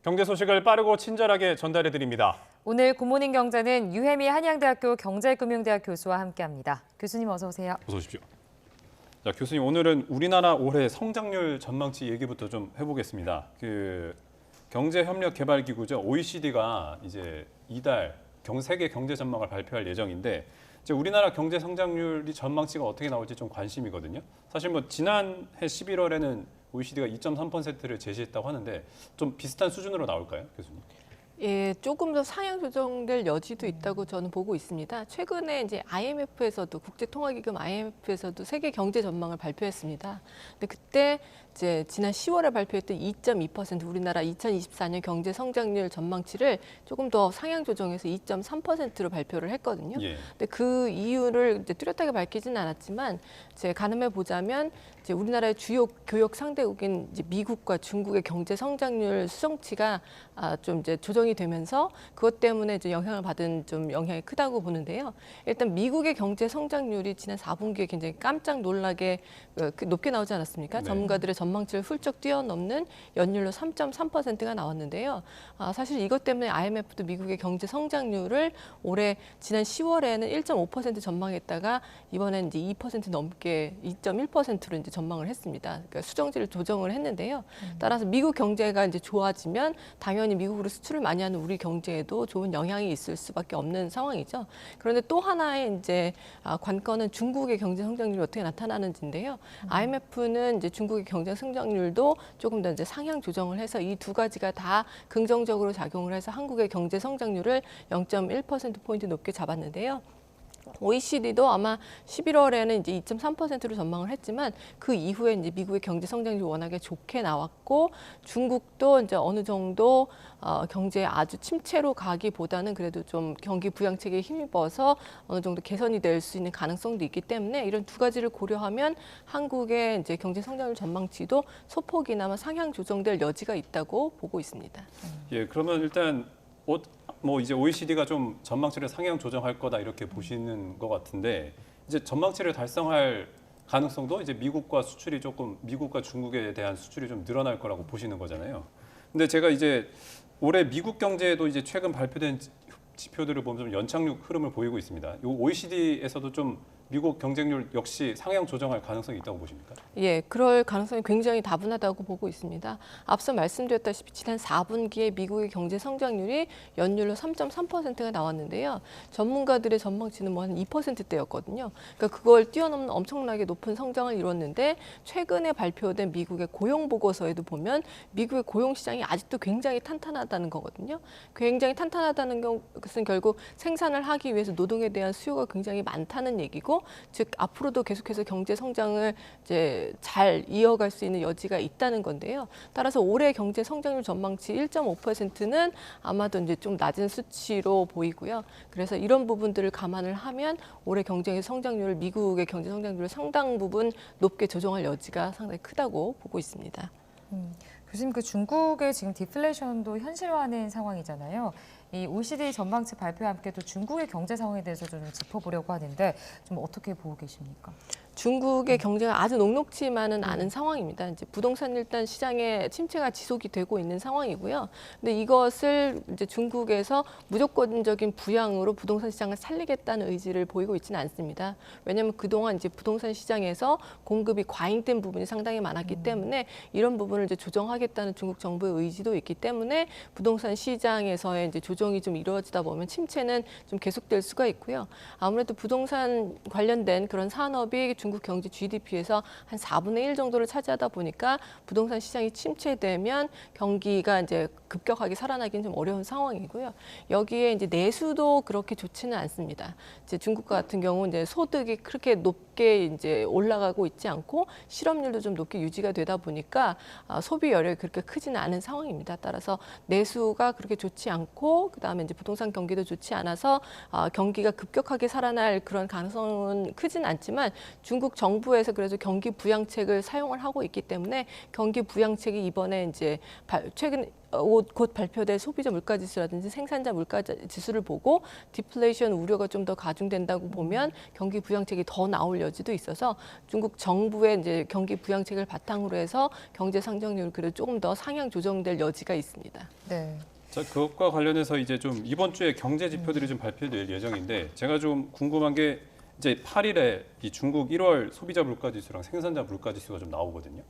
경제 소식을 빠르고 친절하게 전달해 드립니다. 오늘 굿모닝 경제는 유혜미 한양대학교 경제금융대학 교수와 함께합니다. 교수님 어서 오세요. 어서 오십시오. 자, 교수님 오늘은 우리나라 올해 성장률 전망치 얘기부터 좀 해보겠습니다. 경제협력개발기구죠. OECD가 이제 이달 세계 경제 전망을 발표할 예정인데 이제 우리나라 경제 성장률이 전망치가 어떻게 나올지 좀 관심이거든요. 사실 뭐 지난해 11월에는 OECD가 2.3%를 제시했다고 하는데 좀 비슷한 수준으로 나올까요, 교수님? 예, 조금 더 상향 조정될 여지도 있다고 저는 보고 있습니다. 최근에 이제 IMF에서도 국제통화기금 IMF에서도 세계 경제 전망을 발표했습니다. 근데 그때 이제 지난 10월에 발표했던 2.2% 우리나라 2024년 경제 성장률 전망치를 조금 더 상향 조정해서 2.3%로 발표를 했거든요. 예. 근데 그 이유를 이제 뚜렷하게 밝히지는 않았지만 이제 가늠해 보자면 이제 우리나라의 주요 교역 상대국인 이제 미국과 중국의 경제 성장률 수정치가 좀 이제 조정이 되면서 그것 때문에 이제 영향을 받은 좀 영향이 크다고 보는데요. 일단 미국의 경제 성장률이 지난 4분기에 굉장히 깜짝 놀라게 높게 나오지 않았습니까? 네. 전문가들의 전망치를 훌쩍 뛰어넘는 연율로 3.3%가 나왔는데요. 사실 이것 때문에 IMF도 미국의 경제 성장률을 올해 지난 10월에는 1.5% 전망했다가 이번엔 이제 2% 넘게 2.1%로 이제 전망을 했습니다. 그러니까 수정치를 조정을 했는데요. 따라서 미국 경제가 이제 좋아지면 당연히 미국으로 수출을 많이 하는 우리 경제에도 좋은 영향이 있을 수밖에 없는 상황이죠. 그런데 또 하나의 이제 관건은 중국의 경제 성장률이 어떻게 나타나는지인데요. IMF는 이제 중국의 경제 성장률도 조금 더 이제 상향 조정을 해서 이 두 가지가 다 긍정적으로 작용을 해서 한국의 경제 성장률을 0.1%포인트 높게 잡았는데요. OECD도 아마 11월에는 이제 2.3%로 전망을 했지만 그 이후에 이제 미국의 경제 성장률이 워낙에 좋게 나왔고 중국도 이제 어느 정도 경제 아주 침체로 가기보다는 그래도 좀 경기 부양책에 힘입어서 어느 정도 개선이 될 수 있는 가능성도 있기 때문에 이런 두 가지를 고려하면 한국의 이제 경제 성장률 전망치도 소폭이나마 상향 조정될 여지가 있다고 보고 있습니다. 예, 그러면 일단 뭐 이제 OECD가 좀 전망치를 상향 조정할 거다 이렇게 보시는 것 같은데 이제 전망치를 달성할 가능성도 이제 미국과 중국에 대한 수출이 좀 늘어날 거라고 보시는 거잖아요. 근데 제가 이제 올해 미국 경제에도 이제 최근 발표된 지표들을 보면 좀 연착륙 흐름을 보이고 있습니다. 요 OECD에서도 좀 미국 경쟁률 역시 상향 조정할 가능성이 있다고 보십니까? 예, 그럴 가능성이 굉장히 다분하다고 보고 있습니다. 앞서 말씀드렸다시피 지난 4분기에 미국의 경제 성장률이 연율로 3.3%가 나왔는데요. 전문가들의 전망치는 뭐 한 2%대였거든요. 그러니까 그걸 뛰어넘는 엄청나게 높은 성장을 이뤘는데 최근에 발표된 미국의 고용 보고서에도 보면 미국의 고용 시장이 아직도 굉장히 탄탄하다는 거거든요. 굉장히 탄탄하다는 것은 결국 생산을 하기 위해서 노동에 대한 수요가 굉장히 많다는 얘기고 즉 앞으로도 계속해서 경제 성장을 이제 잘 이어갈 수 있는 여지가 있다는 건데요. 따라서 올해 경제 성장률 전망치 1.5%는 아마도 이제 좀 낮은 수치로 보이고요. 그래서 이런 부분들을 감안을 하면 올해 경제 성장률을 미국의 경제 성장률을 상당 부분 높게 조정할 여지가 상당히 크다고 보고 있습니다. 교수님 그 중국의 지금 디플레이션도 현실화하는 상황이잖아요. 이 OECD 전망치 발표와 함께 또 중국의 경제 상황에 대해서 좀 짚어보려고 하는데 좀 어떻게 보고 계십니까? 중국의 경제가 아주 녹록지만은 않은 상황입니다. 이제 부동산 일단 시장의 침체가 지속이 되고 있는 상황이고요. 근데 이것을 이제 중국에서 무조건적인 부양으로 부동산 시장을 살리겠다는 의지를 보이고 있지는 않습니다. 왜냐하면 그동안 이제 부동산 시장에서 공급이 과잉된 부분이 상당히 많았기 때문에 이런 부분을 이제 조정하겠다는 중국 정부의 의지도 있기 때문에 부동산 시장에서의 이제 조정이 좀 이루어지다 보면 침체는 좀 계속될 수가 있고요. 아무래도 부동산 관련된 그런 산업이 중국 경제 GDP에서 한 4분의 1 정도를 차지하다 보니까 부동산 시장이 침체되면 경기가 이제 급격하게 살아나기는 좀 어려운 상황이고요. 여기에 이제 내수도 그렇게 좋지는 않습니다. 이제 중국 같은 경우 이제 소득이 그렇게 높게 이제 올라가고 있지 않고 실업률도 좀 높게 유지가 되다 보니까 소비 여력이 그렇게 크지는 않은 상황입니다. 따라서 내수가 그렇게 좋지 않고 그다음에 이제 부동산 경기도 좋지 않아서 경기가 급격하게 살아날 그런 가능성은 크진 않지만 중국 정부에서 그래서 경기 부양책을 사용을 하고 있기 때문에 경기 부양책이 이번에 이제 최근 곧 발표될 소비자 물가지수라든지 생산자 물가지수를 보고 디플레이션 우려가 좀 더 가중된다고 보면 경기 부양책이 더 나올 여지도 있어서 중국 정부의 이제 경기 부양책을 바탕으로 해서 경제 성장률 그래도 조금 더 상향 조정될 여지가 있습니다. 네. 자, 그것과 관련해서 이제 좀 이번 주에 경제 지표들이 좀 발표될 예정인데 제가 좀 궁금한 게 이제 8일에 이 중국 1월 소비자 물가 지수랑 생산자 물가 지수가 좀 나오거든요.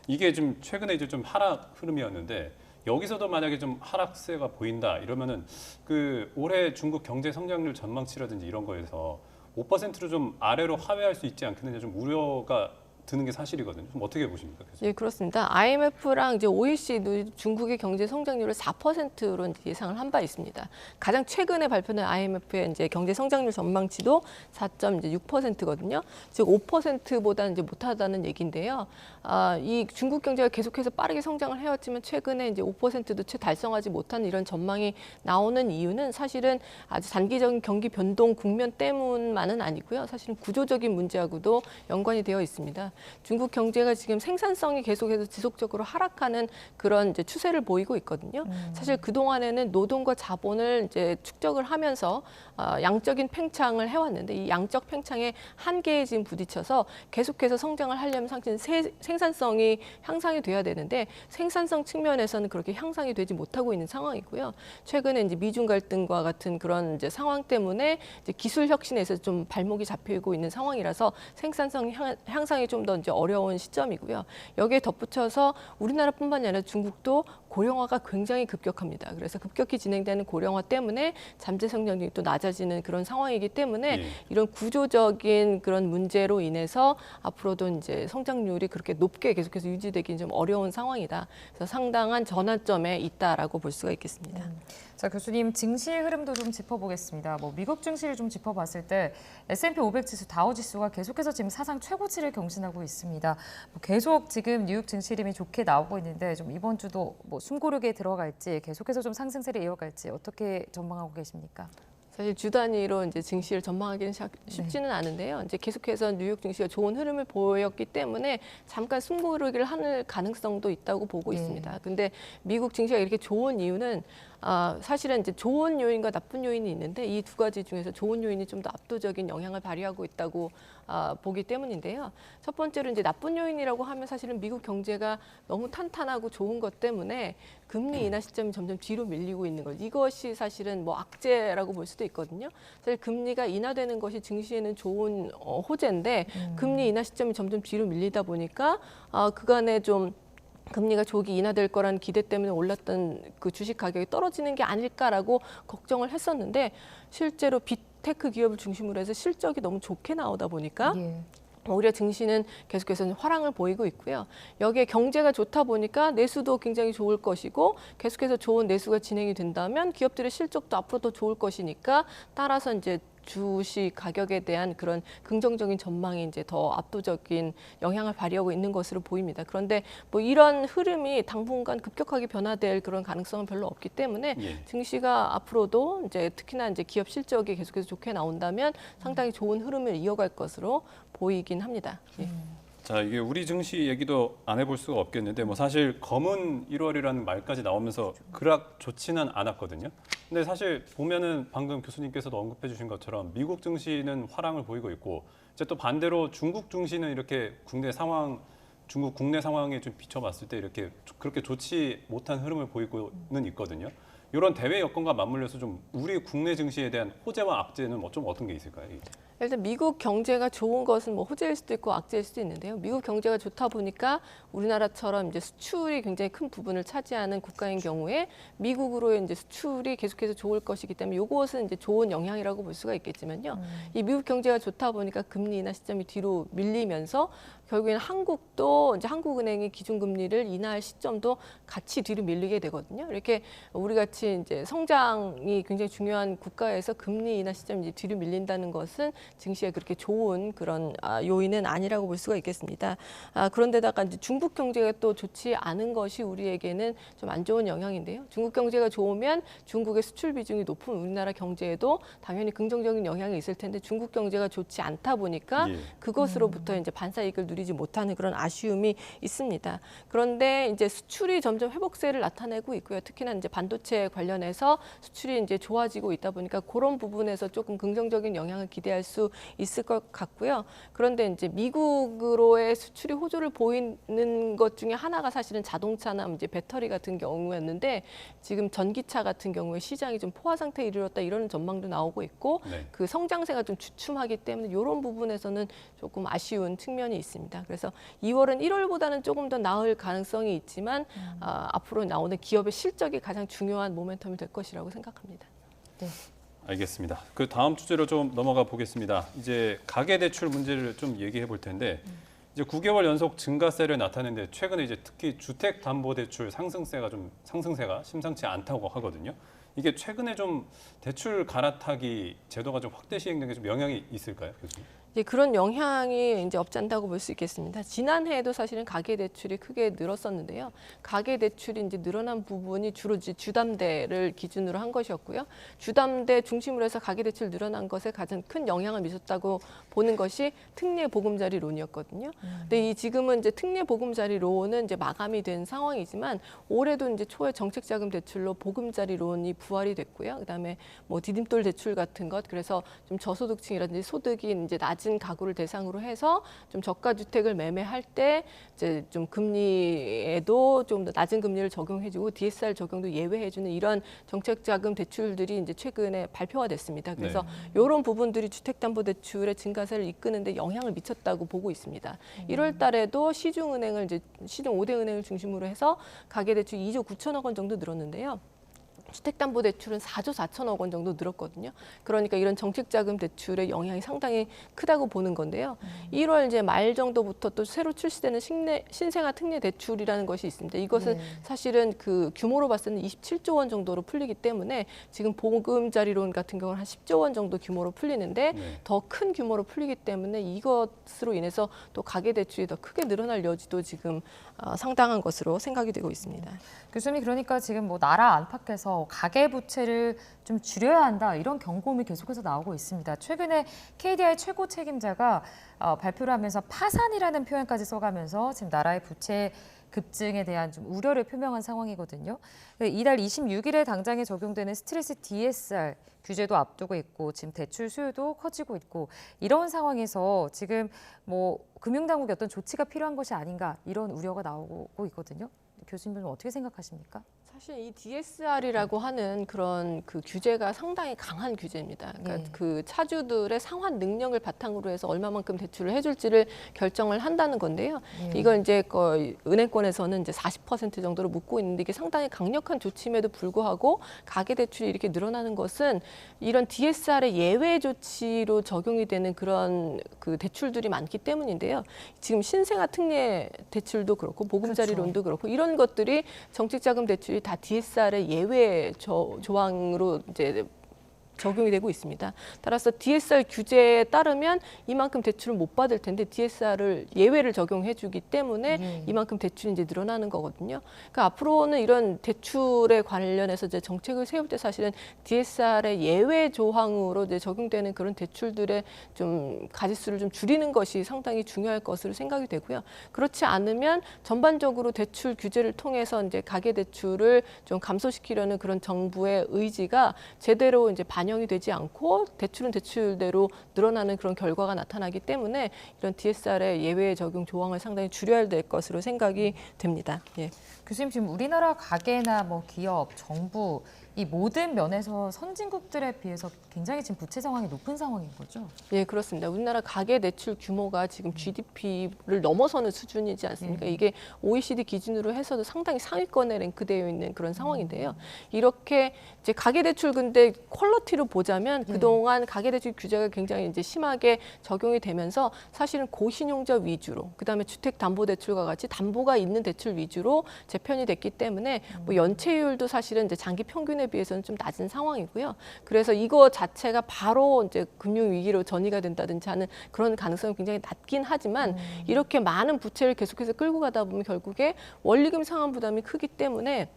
이게 좀 최근에 이제 좀 하락 흐름이었는데 여기서도 만약에 좀 하락세가 보인다 이러면은 그 올해 중국 경제 성장률 전망치라든지 이런 거에서 5%로 좀 아래로 하회할 수 있지 않겠느냐 좀 우려가 드는 게 사실이거든요. 좀 어떻게 보십니까? 교수님? 예, 그렇습니다. IMF랑 이제 OECD도 중국의 경제 성장률을 4%로 이제 예상을 한 바 있습니다. 가장 최근에 발표된 IMF의 이제 경제 성장률 전망치도 4.6%거든요. 즉 5%보다는 이제 못하다는 얘기인데요. 이 중국 경제가 계속해서 빠르게 성장을 해왔지만 최근에 이제 5%도 채 달성하지 못하는 이런 전망이 나오는 이유는 사실은 아주 단기적인 경기 변동 국면 때문만은 아니고요. 사실은 구조적인 문제하고도 연관이 되어 있습니다. 중국 경제가 지금 생산성이 계속해서 지속적으로 하락하는 그런 이제 추세를 보이고 있거든요. 사실 그 동안에는 노동과 자본을 이제 축적을 하면서 양적인 팽창을 해왔는데 이 양적 팽창의 한계에 지금 부딪혀서 계속해서 성장을 하려면 사실 생산성이 향상이 돼야 되는데 생산성 측면에서는 그렇게 향상이 되지 못하고 있는 상황이고요. 최근에 이제 미중 갈등과 같은 그런 이제 상황 때문에 이제 기술 혁신에서 좀 발목이 잡히고 있는 상황이라서 생산성 향상이 좀 더 이제 어려운 시점이고요. 여기에 덧붙여서 우리나라뿐만이 아니라 중국도 고령화가 굉장히 급격합니다. 그래서 급격히 진행되는 고령화 때문에 잠재 성장률이 또 낮아지는 그런 상황이기 때문에 이런 구조적인 그런 문제로 인해서 앞으로도 이제 성장률이 그렇게 높게 계속해서 유지되기는 좀 어려운 상황이다. 그래서 상당한 전환점에 있다라고 볼 수가 있겠습니다. 자, 교수님 증시의 흐름도 좀 짚어보겠습니다. 뭐 미국 증시를 좀 짚어봤을 때 S&P 500 지수, 다우 지수가 계속해서 지금 사상 최고치를 경신하고 있습니다. 뭐 계속 지금 뉴욕 증시 흐름이 좋게 나오고 있는데 좀 이번 주도 뭐 숨고르게 들어갈지 계속해서 좀 상승세를 이어갈지 어떻게 전망하고 계십니까? 사실 주 단위로 이제 증시를 전망하기는 쉽지는 않은데요. 이제 계속해서 뉴욕 증시가 좋은 흐름을 보였기 때문에 잠깐 숨고르기를 하는 가능성도 있다고 보고 있습니다. 근데 미국 증시가 이렇게 좋은 이유는 사실은 이제 좋은 요인과 나쁜 요인이 있는데 이 두 가지 중에서 좋은 요인이 좀 더 압도적인 영향을 발휘하고 있다고 보기 때문인데요. 첫 번째로 이제 나쁜 요인이라고 하면 사실은 미국 경제가 너무 탄탄하고 좋은 것 때문에 금리 인하 시점이 점점 뒤로 밀리고 있는 것. 이것이 사실은 뭐 악재라고 볼 수도 있거든요. 사실 금리가 인하되는 것이 증시에는 좋은 호재인데 금리 인하 시점이 점점 뒤로 밀리다 보니까 그간에 좀 금리가 조기 인하될 거라는 기대 때문에 올랐던 그 주식 가격이 떨어지는 게 아닐까라고 걱정을 했었는데 실제로 빅테크 기업을 중심으로 해서 실적이 너무 좋게 나오다 보니까 오히려 증시는 계속해서 화랑을 보이고 있고요. 여기에 경제가 좋다 보니까 내수도 굉장히 좋을 것이고 계속해서 좋은 내수가 진행이 된다면 기업들의 실적도 앞으로 더 좋을 것이니까 따라서 이제 주식 가격에 대한 그런 긍정적인 전망이 이제 더 압도적인 영향을 발휘하고 있는 것으로 보입니다. 그런데 뭐 이런 흐름이 당분간 급격하게 변화될 그런 가능성은 별로 없기 때문에 증시가 앞으로도 이제 특히나 이제 기업 실적이 계속해서 좋게 나온다면 상당히 좋은 흐름을 이어갈 것으로 보이긴 합니다. 자, 이게 우리 증시 얘기도 안 해볼 수가 없겠는데 뭐 사실 검은 1월이라는 말까지 나오면서 그닥 좋지는 않았거든요. 근데 사실 보면은 방금 교수님께서도 언급해 주신 것처럼 미국 증시는 화랑을 보이고 있고 이제 또 반대로 중국 증시는 이렇게 중국 국내 상황에 좀 비춰봤을 때 이렇게 그렇게 좋지 못한 흐름을 보이고는 있거든요. 이런 대외 여건과 맞물려서 좀 우리 국내 증시에 대한 호재와 악재는 뭐 좀 어떤 게 있을까요? 일단 미국 경제가 좋은 것은 뭐 호재일 수도 있고 악재일 수도 있는데요. 미국 경제가 좋다 보니까 우리나라처럼 이제 수출이 굉장히 큰 부분을 차지하는 국가인 경우에 미국으로의 이제 수출이 계속해서 좋을 것이기 때문에 이것은 이제 좋은 영향이라고 볼 수가 있겠지만요. 이 미국 경제가 좋다 보니까 금리 인하 시점이 뒤로 밀리면서 결국에는 한국도 이제 한국은행이 기준금리를 인하할 시점도 같이 뒤로 밀리게 되거든요. 이렇게 우리 같이 같이 이제 성장이 굉장히 중요한 국가에서 금리 인하 시점이 이제 뒤로 밀린다는 것은 증시에 그렇게 좋은 그런 요인은 아니라고 볼 수가 있겠습니다. 그런데다가 이제 중국 경제가 또 좋지 않은 것이 우리에게는 좀 안 좋은 영향인데요. 중국 경제가 좋으면 중국의 수출 비중이 높은 우리나라 경제에도 당연히 긍정적인 영향이 있을 텐데 중국 경제가 좋지 않다 보니까 예. 그것으로부터 이제 반사이익을 누리지 못하는 그런 아쉬움이 있습니다. 그런데 이제 수출이 점점 회복세를 나타내고 있고요. 특히나 이제 반도체 관련해서 수출이 이제 좋아지고 있다 보니까 그런 부분에서 조금 긍정적인 영향을 기대할 수 있을 것 같고요. 그런데 이제 미국으로의 수출이 호조를 보이는 것 중에 하나가 사실은 자동차나 이제 배터리 같은 경우였는데 지금 전기차 같은 경우에 시장이 좀 포화 상태에 이르렀다 이런 전망도 나오고 있고 네. 그 성장세가 좀 주춤하기 때문에 이런 부분에서는 조금 아쉬운 측면이 있습니다. 그래서 2월은 1월보다는 조금 더 나을 가능성이 있지만 앞으로 나오는 기업의 실적이 가장 중요한 모멘텀이 될 것이라고 생각합니다. 네. 알겠습니다. 그 다음 주제로 좀 넘어가 보겠습니다. 이제 가계대출 문제를 좀 얘기해 볼 텐데 이제 9개월 연속 증가세를 나타내는데 최근에 이제 특히 주택담보대출 상승세가 심상치 않다고 하거든요. 이게 최근에 좀 대출 갈아타기 제도가 좀 확대 시행된 게 좀 영향이 있을까요, 교수님? 이제 그런 영향이 이제 없지 않다고 볼 수 있겠습니다. 지난해에도 사실은 가계 대출이 크게 늘었었는데요. 가계 대출이 이제 늘어난 부분이 주로 이제 주담대를 기준으로 한 것이었고요. 주담대 중심으로 해서 가계 대출 늘어난 것에 가장 큰 영향을 미쳤다고 보는 것이 특례 보금자리 론이었거든요. 근데 이 지금은 이제 특례 보금자리 론은 이제 마감이 된 상황이지만 올해도 이제 초에 정책자금 대출로 보금자리 론이 부활이 됐고요. 그다음에 뭐 디딤돌 대출 같은 것 그래서 좀 저소득층이라든지 소득이 이제 낮은 가구를 대상으로 해서 좀 저가 주택을 매매할 때 이제 좀 금리에도 좀 더 낮은 금리를 적용해주고 DSR 적용도 예외해주는 이런 정책자금 대출들이 이제 최근에 발표가 됐습니다. 그래서 이런 부분들이 주택담보대출의 증가세를 이끄는데 영향을 미쳤다고 보고 있습니다. 1월달에도 시중은행을 이제 시중 5대 은행을 중심으로 해서 가계대출 2조 9천억 원 정도 늘었는데요. 주택담보대출은 4조 4천억 원 정도 늘었거든요. 그러니까 이런 정책자금 대출의 영향이 상당히 크다고 보는 건데요. 1월 이제 말 정도부터 또 새로 출시되는 신생아 특례 대출이라는 것이 있습니다. 이것은 사실은 그 규모로 봤을 때는 27조 원 정도로 풀리기 때문에 지금 보금자리론 같은 경우는 한 10조 원 정도 규모로 풀리는데 더 큰 규모로 풀리기 때문에 이것으로 인해서 또 가계대출이 더 크게 늘어날 여지도 지금 상당한 것으로 생각이 되고 있습니다. 교수님 그러니까 지금 뭐 나라 안팎에서 가계 부채를 좀 줄여야 한다 이런 경고음이 계속해서 나오고 있습니다. 최근에 KDI 최고 책임자가 발표를 하면서 파산이라는 표현까지 써가면서 지금 나라의 부채 급증에 대한 좀 우려를 표명한 상황이거든요. 이달 26일에 당장에 적용되는 스트레스 DSR 규제도 앞두고 있고 지금 대출 수요도 커지고 있고 이런 상황에서 지금 뭐 금융당국의 어떤 조치가 필요한 것이 아닌가 이런 우려가 나오고 있거든요. 교수님은 어떻게 생각하십니까? 사실 이 DSR이라고 하는 그런 그 규제가 상당히 강한 규제입니다. 그러니까 그 차주들의 상환 능력을 바탕으로 해서 얼마만큼 대출을 해줄지를 결정을 한다는 건데요. 이걸 이제 은행권에서는 이제 40% 정도로 묻고 있는데 이게 상당히 강력한 조치임에도 불구하고 가계 대출이 이렇게 늘어나는 것은 이런 DSR의 예외 조치로 적용이 되는 그런 그 대출들이 많기 때문인데요. 지금 신생아 특례 대출도 그렇고 보금자리 론도 그렇고 이런 것들이 정책자금 대출이 다 DSR의 예외 조항으로 이제 적용이 되고 있습니다. 따라서 DSR 규제에 따르면 이만큼 대출을 못 받을 텐데 DSR을 예외를 적용해주기 때문에 이만큼 대출이 이제 늘어나는 거거든요. 그러니까 앞으로는 이런 대출에 관련해서 이제 정책을 세울 때 사실은 DSR의 예외 조항으로 이제 적용되는 그런 대출들의 좀 가지수를 좀 줄이는 것이 상당히 중요할 것으로 생각이 되고요. 그렇지 않으면 전반적으로 대출 규제를 통해서 이제 가계 대출을 좀 감소시키려는 그런 정부의 의지가 제대로 이제 반영이 되지 않고 대출은 대출대로 늘어나는 그런 결과가 나타나기 때문에 이런 DSR의 예외 적용 조항을 상당히 줄여야 될 것으로 생각이 됩니다. 예. 교수님 지금 우리나라 가계나 뭐 기업, 정부 이 모든 면에서 선진국들에 비해서 굉장히 지금 부채 상황이 높은 상황인 거죠? 예, 그렇습니다. 우리나라 가계 대출 규모가 지금 GDP를 넘어서는 수준이지 않습니까? 이게 OECD 기준으로 해서도 상당히 상위권에 랭크되어 있는 그런 상황인데요. 이렇게 이제 가계 대출 근데 퀄리티를 한마디로 보자면 그동안 가계대출 규제가 굉장히 이제 심하게 적용이 되면서 사실은 고신용자 위주로 그다음에 주택담보대출과 같이 담보가 있는 대출 위주로 재편이 됐기 때문에 뭐 연체율도 사실은 이제 장기 평균에 비해서는 좀 낮은 상황이고요. 그래서 이거 자체가 바로 이제 금융 위기로 전이가 된다든지 하는 그런 가능성이 굉장히 낮긴 하지만 이렇게 많은 부채를 계속해서 끌고 가다 보면 결국에 원리금 상환 부담이 크기 때문에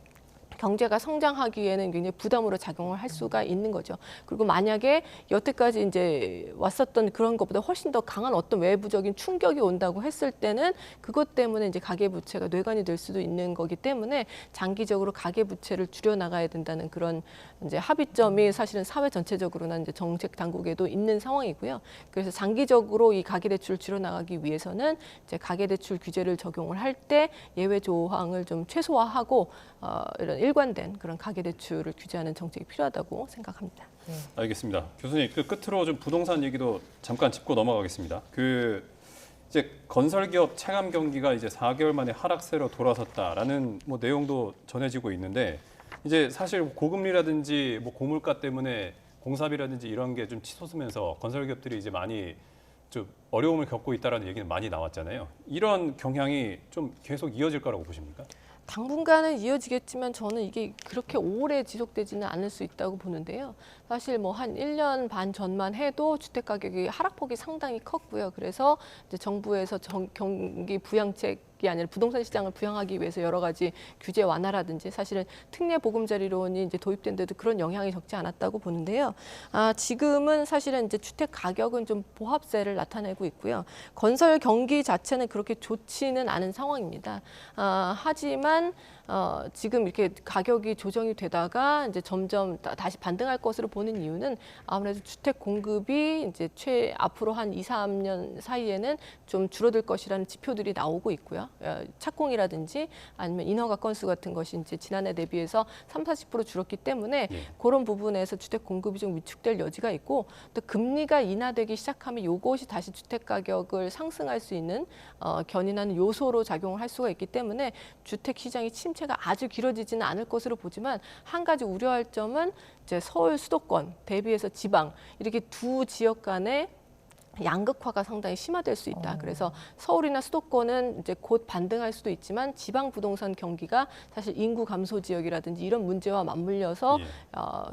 경제가 성장하기에는 굉장히 부담으로 작용을 할 수가 있는 거죠. 그리고 만약에 여태까지 이제 왔었던 그런 것보다 훨씬 더 강한 어떤 외부적인 충격이 온다고 했을 때는 그것 때문에 이제 가계부채가 뇌관이 될 수도 있는 거기 때문에 장기적으로 가계부채를 줄여 나가야 된다는 그런 이제 합의점이 사실은 사회 전체적으로나 이제 정책 당국에도 있는 상황이고요. 그래서 장기적으로 이 가계대출을 줄여 나가기 위해서는 이제 가계대출 규제를 적용을 할 때 예외 조항을 좀 최소화하고 이런 일관된 그런 가계대출을 규제하는 정책이 필요하다고 생각합니다. 알겠습니다. 교수님, 그 끝으로 좀 부동산 얘기도 잠깐 짚고 넘어가겠습니다. 이제 건설기업 체감 경기가 이제 4개월 만에 하락세로 돌아섰다라는 뭐 내용도 전해지고 있는데 이제 사실 고금리라든지 뭐 고물가 때문에 공사비라든지 이런 게 좀 치솟으면서 건설기업들이 이제 많이 좀 어려움을 겪고 있다라는 얘기는 많이 나왔잖아요. 이런 경향이 좀 계속 이어질 거라고 보십니까? 당분간은 이어지겠지만 저는 이게 그렇게 오래 지속되지는 않을 수 있다고 보는데요. 사실 뭐 한 1년 반 전만 해도 주택 가격이 하락폭이 상당히 컸고요. 그래서 이제 정부에서 경기 부양책이 아니라 부동산 시장을 부양하기 위해서 여러 가지 규제 완화라든지 사실은 특례 보금자리론이 이제 도입된 데도 그런 영향이 적지 않았다고 보는데요. 지금은 사실은 이제 주택 가격은 좀 보합세를 나타내고 있고요. 건설 경기 자체는 그렇게 좋지는 않은 상황입니다. 하지만 지금 이렇게 가격이 조정이 되다가 이제 점점 다시 반등할 것으로 보는 이유는 아무래도 주택 공급이 이제 앞으로 한 2, 3년 사이에는 좀 줄어들 것이라는 지표들이 나오고 있고요. 착공이라든지 아니면 인허가 건수 같은 것이 이제 지난해 대비해서 30-40% 줄었기 때문에 그런 부분에서 주택 공급이 좀 위축될 여지가 있고 또 금리가 인하되기 시작하면 이것이 다시 주택 가격을 상승할 수 있는 견인하는 요소로 작용을 할 수가 있기 때문에 주택 시장이 침체가 아주 길어지지는 않을 것으로 보지만 한 가지 우려할 점은 이제 서울 수도권 대비해서 지방 이렇게 두 지역 간의 양극화가 상당히 심화될 수 있다. 그래서 서울이나 수도권은 이제 곧 반등할 수도 있지만 지방 부동산 경기가 사실 인구 감소 지역이라든지 이런 문제와 맞물려서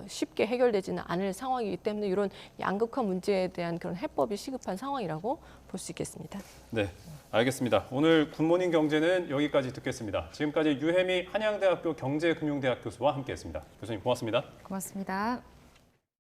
쉽게 해결되지는 않을 상황이기 때문에 이런 양극화 문제에 대한 그런 해법이 시급한 상황이라고 볼 수 있겠습니다. 네, 알겠습니다. 오늘 굿모닝 경제는 여기까지 듣겠습니다. 지금까지 유혜미 한양대학교 경제금융대학 교수와 함께했습니다. 교수님 고맙습니다. 고맙습니다.